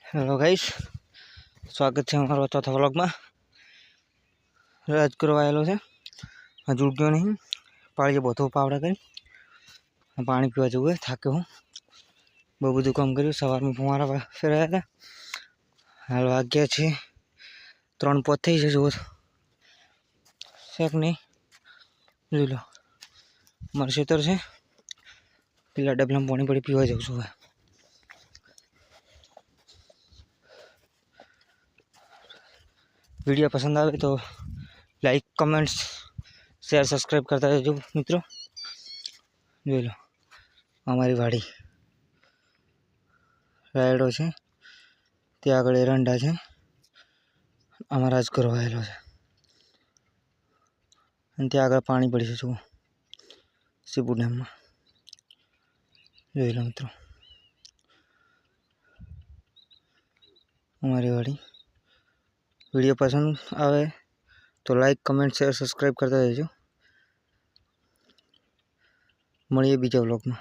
Hello guys, स्वागत है हमारा चौथा व्लॉग में। राज करवायेलो है, हजू उठ्यो नहीं। पाड़ी बहुत पावड़ा कर पानी पीवा जવું थाक्यो हूँ। बहु બધું કામ કર્યું। સવારમાં ફુવારા ફેરાયા હતા। હાલ વાગ્યા છે 3:05 થઈ છે। જુઓ શેક નહીં જોઈ લો। મારું ખેતર છે, પેલા ડબલામાં પાણી પડી પીવા જાઉં છું। वीडियो पसंद आए तो लाइक कमेंट्स शेयर सब्सक्राइब करता रहजो मित्रों। जो लो अमारी वाड़ी रायडो है, त्या आगळ एरंडा है। आमां राज करवायेलो है अने त्या आगळ पाणी पड़ी है। जुओ सीबू डेम में जोई लो मित्रों अमारी वाड़ी। वीडियो पसंद आए तो लाइक कमेंट शेयर सब्सक्राइब करता रहजो। મળીએ બીજા વ્લોગમાં।